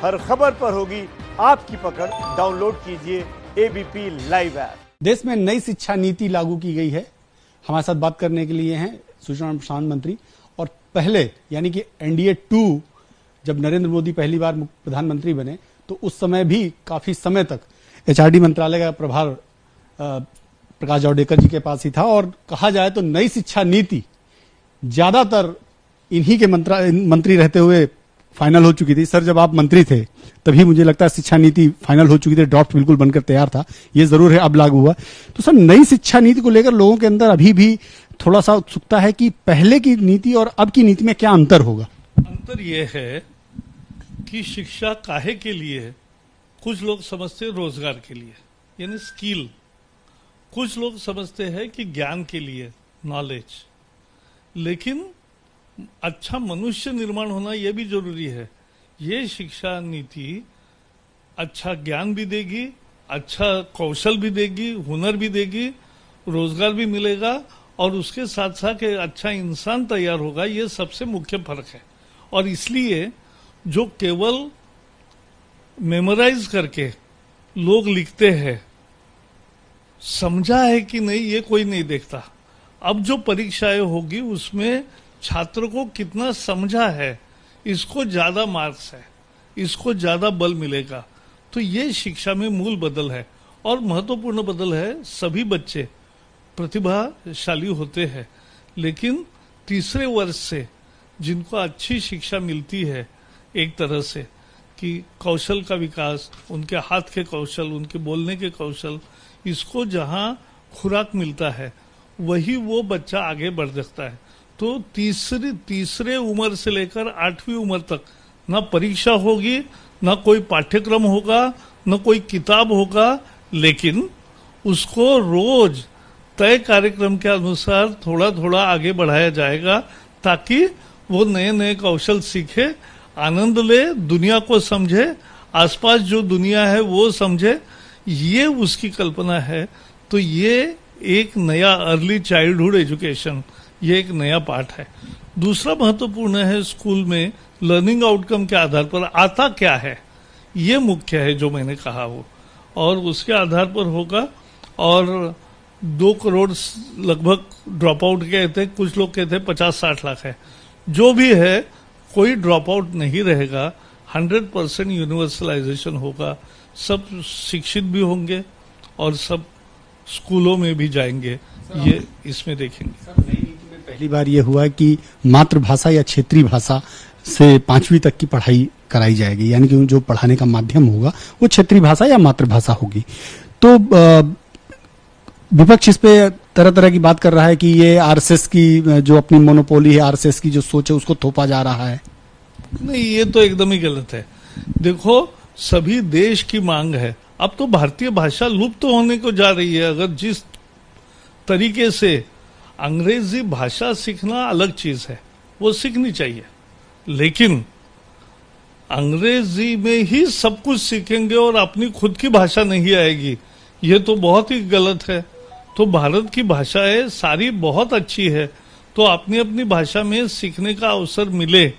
हर खबर पर होगी आपकी पकड़। डाउनलोड कीजिए एबीपी लाइव ऐप। देश में नई शिक्षा नीति लागू की गई है। हमारे साथ बात करने के लिए हैं सूचना और प्रसारण मंत्री। और पहले यानी कि एनडीए 2 जब नरेंद्र मोदी पहली बार प्रधानमंत्री बने तो उस समय भी काफी समय तक एचआरडी मंत्रालय का प्रभार प्रकाश जावड़ेकर जी के पास ही था। और कहा जाए तो नई शिक्षा नीति ज्यादातर इन्हीं के मंत्री रहते हुए फाइनल हो चुकी थी। सर, जब आप मंत्री थे तभी मुझे लगता है शिक्षा नीति फाइनल हो चुकी थी, ड्राफ्ट बिल्कुल बनकर तैयार था। ये जरूर है अब लागू हुआ। तो सर, नई शिक्षा नीति को लेकर लोगों के अंदर अभी भी थोड़ा सा उत्सुकता है कि पहले की नीति और अब की नीति में क्या अंतर होगा। अंतर यह है कि शिक्षा काहे के लिए है। कुछ लोग समझते हैं रोजगार के लिए यानी स्किल, कुछ लोग समझते हैं कि ज्ञान के लिए नॉलेज। लेकिन अच्छा मनुष्य निर्माण होना यह भी जरूरी है। ये शिक्षा नीति अच्छा ज्ञान भी देगी, अच्छा कौशल भी देगी, हुनर भी देगी, रोजगार भी मिलेगा और उसके साथ साथ अच्छा इंसान तैयार होगा। ये सबसे मुख्य फर्क है। और इसलिए जो केवल मेमोराइज करके लोग लिखते हैं, समझा है कि नहीं ये कोई नहीं देखता। अब जो परीक्षाएं होगी उसमें छात्र को कितना समझा है, इसको ज्यादा मार्क्स है, इसको ज्यादा बल मिलेगा। तो ये शिक्षा में मूल बदल है और महत्वपूर्ण बदल है। सभी बच्चे प्रतिभाशाली होते हैं, लेकिन तीसरे वर्ष से जिनको अच्छी शिक्षा मिलती है, एक तरह से कि कौशल का विकास, उनके हाथ के कौशल, उनके बोलने के कौशल, इसको जहां खुराक मिलता है वही वो बच्चा आगे बढ़ सकता है। तो तीसरे उम्र से लेकर 8वीं उम्र तक ना परीक्षा होगी, ना कोई पाठ्यक्रम होगा, ना कोई किताब होगा, लेकिन उसको रोज तय कार्यक्रम के अनुसार थोड़ा थोड़ा आगे बढ़ाया जाएगा ताकि वो नए नए कौशल सीखे, आनंद ले, दुनिया को समझे, आसपास जो दुनिया है वो समझे। ये उसकी कल्पना है। तो ये एक नया अर्ली चाइल्डहुड एजुकेशन, ये एक नया पाठ है। दूसरा महत्वपूर्ण है, स्कूल में लर्निंग आउटकम के आधार पर आता क्या है ये मुख्य है जो मैंने कहा वो, और उसके आधार पर होगा। और 2 करोड़ लगभग ड्रॉप आउट कहते हैं, कुछ लोग कहते हैं 50-60 लाख है। जो भी है, कोई ड्रॉप आउट नहीं रहेगा। 100% यूनिवर्सलाइजेशन होगा। सब शिक्षित भी होंगे और सब स्कूलों में भी जाएंगे। ये इसमें देखेंगे। पहली बार ये हुआ कि मातृभाषा या क्षेत्रीय भाषा से 5वीं तक की पढ़ाई कराई जाएगी, यानी कि जो पढ़ाने का माध्यम होगा वो क्षेत्रीय भाषा या मातृभाषा होगी। तो विपक्ष इस पे तरह तरह की बात कर रहा है कि ये आरएसएस की जो अपनी मोनोपोली है, आरएसएस की जो सोच है उसको थोपा जा रहा है। नहीं, ये तो एकदम ही गलत है। देखो, सभी देश की मांग है। अब तो भारतीय भाषा लुप्त होने को जा रही है। अगर जिस तरीके से अंग्रेजी भाषा सीखना अलग चीज है, वो सीखनी चाहिए, लेकिन अंग्रेजी में ही सब कुछ सीखेंगे और अपनी खुद की भाषा नहीं आएगी, ये तो बहुत ही गलत है। तो भारत की भाषाएं सारी बहुत अच्छी है, तो अपनी अपनी भाषा में सीखने का अवसर मिले,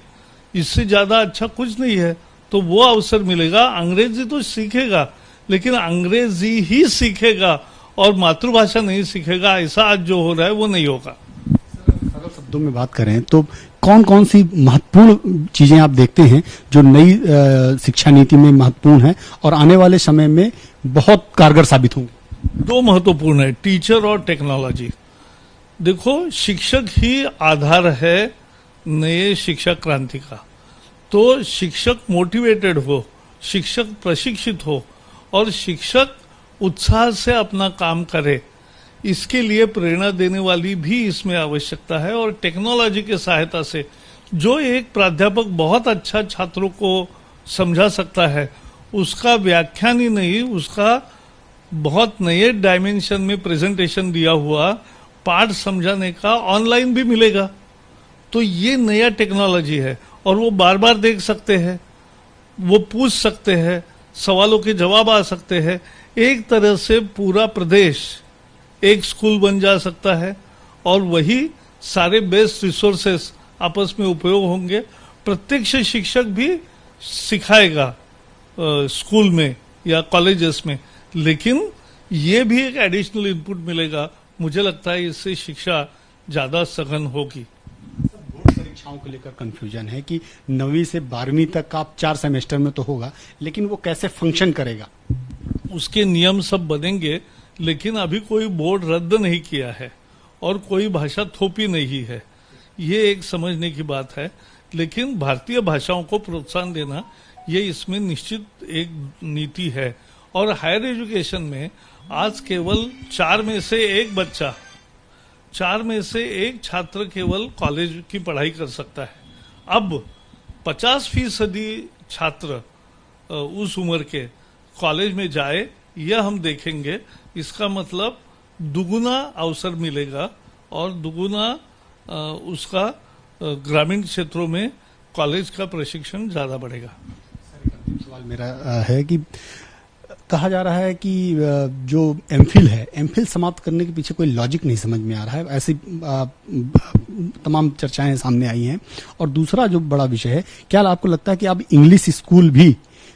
इससे ज्यादा अच्छा कुछ नहीं है। तो वो अवसर मिलेगा। अंग्रेजी तो सीखेगा, लेकिन अंग्रेजी ही सीखेगा और मातृभाषा नहीं सीखेगा, ऐसा आज जो हो रहा है वो नहीं होगा। सरल शब्दों में बात करें तो कौन कौन सी महत्वपूर्ण चीजें आप देखते हैं जो नई शिक्षा नीति में महत्वपूर्ण है और आने वाले समय में बहुत कारगर साबित होंगी? 2 महत्वपूर्ण है, टीचर और टेक्नोलॉजी। देखो, शिक्षक ही आधार है नए शिक्षा क्रांति का। तो शिक्षक मोटिवेटेड हो, शिक्षक प्रशिक्षित हो और शिक्षक उत्साह से अपना काम करे, इसके लिए प्रेरणा देने वाली भी इसमें आवश्यकता है। और टेक्नोलॉजी की सहायता से जो एक प्राध्यापक बहुत अच्छा छात्रों को समझा सकता है, उसका व्याख्यान ही नहीं, उसका बहुत नए डायमेंशन में प्रेजेंटेशन दिया हुआ पाठ समझाने का ऑनलाइन भी मिलेगा। तो ये नया टेक्नोलॉजी है और वो बार बार देख सकते हैं, वो पूछ सकते हैं, सवालों के जवाब आ सकते हैं। एक तरह से पूरा प्रदेश एक स्कूल बन जा सकता है और वही सारे बेस्ट रिसोर्सेस आपस में उपयोग होंगे। प्रत्यक्ष शिक्षक भी सिखाएगा स्कूल में या कॉलेजेस में, लेकिन ये भी एक एडिशनल इनपुट मिलेगा। मुझे लगता है इससे शिक्षा ज्यादा सघन होगी। बोर्ड परीक्षाओं को लेकर कंफ्यूजन है कि 9वीं से 12वीं तक आप 4 सेमेस्टर में तो होगा, लेकिन वो कैसे फंक्शन करेगा? उसके नियम सब बनेंगे, लेकिन अभी कोई बोर्ड रद्द नहीं किया है और कोई भाषा थोपी नहीं है। ये एक समझने की बात है, लेकिन भारतीय भाषाओं को प्रोत्साहन देना ये इसमें निश्चित एक नीति है। और हायर एजुकेशन में आज केवल 4 में से 1 बच्चा, 4 में से 1 छात्र केवल कॉलेज की पढ़ाई कर सकता है। अब 50% छात्र उस उम्र के कॉलेज में जाए, यह हम देखेंगे। इसका मतलब दुगुना अवसर मिलेगा और दुगुना उसका ग्रामीण क्षेत्रों में कॉलेज का प्रशिक्षण ज्यादा बढ़ेगा। सवाल मेरा है कि कहा जा रहा है कि जो एमफिल है, एमफिल समाप्त करने के पीछे कोई लॉजिक नहीं समझ में आ रहा है। ऐसी तमाम चर्चाएं सामने आई हैं। और दूसरा जो बड़ा विषय है, क्या आपको लगता है कि अब इंग्लिश स्कूल भी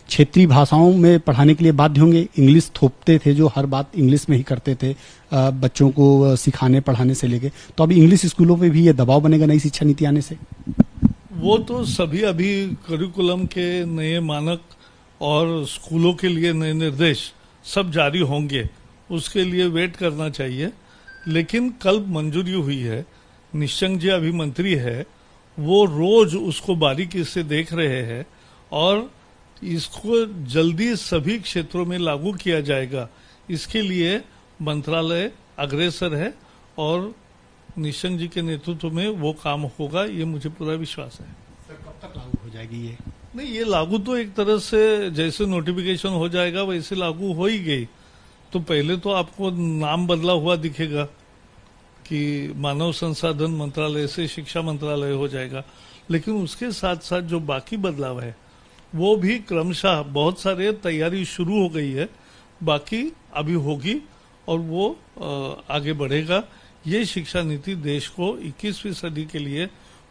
क्षेत्रीय भाषाओं में पढ़ाने के लिए बाध्य होंगे? इंग्लिश थोपते थे, जो हर बात इंग्लिश में ही करते थे बच्चों को सिखाने पढ़ाने से लेके, तो अब इंग्लिश स्कूलों पे भी ये दबाव बनेगा नई शिक्षा नीति आने से? वो तो सभी अभी करिकुलम के नए मानक और स्कूलों के लिए नए निर्देश सब जारी होंगे, उसके लिए वेट करना चाहिए। लेकिन कल मंजूरी हुई है, निशंक जी अभी मंत्री है, वो रोज उसको बारीकी से देख रहे हैं और इसको जल्दी सभी क्षेत्रों में लागू किया जाएगा। इसके लिए मंत्रालय अग्रसर है और निशंक जी के नेतृत्व में वो काम होगा, ये मुझे पूरा विश्वास है। सर, कब तक लागू हो जाएगी ये? नहीं, ये लागू तो एक तरह से जैसे नोटिफिकेशन हो जाएगा वैसे लागू हो ही गई। तो पहले तो आपको नाम बदला हुआ दिखेगा कि मानव संसाधन मंत्रालय से शिक्षा मंत्रालय हो जाएगा, लेकिन उसके साथ साथ जो बाकी बदलाव है वो भी क्रमशः, बहुत सारे तैयारी शुरू हो गई है, बाकी अभी होगी और वो आगे बढ़ेगा। ये शिक्षा नीति देश को 21वीं सदी के लिए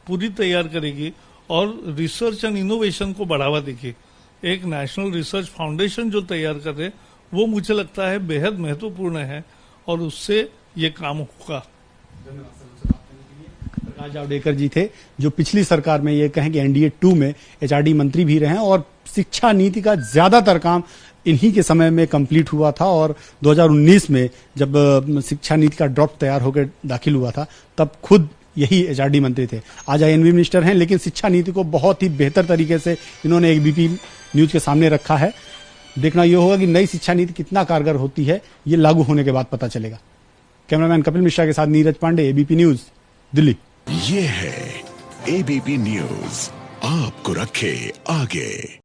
पूरी तैयार करेगी और रिसर्च एंड इनोवेशन को बढ़ावा देगी। एक नेशनल रिसर्च फाउंडेशन जो तैयार कर रहे, वो मुझे लगता है बेहद महत्वपूर्ण है और उससे ये काम होगा। प्रकाश जावड़ेकर जी थे, जो पिछली सरकार में ये कहें कि एनडीए 2 में एचआरडी मंत्री भी रहे हैं और शिक्षा नीति का ज्यादातर काम इन्हीं के समय में कंप्लीट हुआ था। और 2019 में जब शिक्षा नीति का ड्राफ्ट तैयार होकर दाखिल हुआ था, तब खुद यही एचआरडी मंत्री थे। आज आईएनबी मिनिस्टर हैं, लेकिन शिक्षा नीति को बहुत ही बेहतर तरीके से इन्होंने एबीपी न्यूज के सामने रखा है। देखना यह होगा कि नई शिक्षा नीति कितना कारगर होती है, ये लागू होने के बाद पता चलेगा। कैमरामैन कपिल मिश्रा के साथ नीरज पांडे, एबीपी न्यूज, दिल्ली। ये है एबीपी न्यूज, आपको रखे आगे।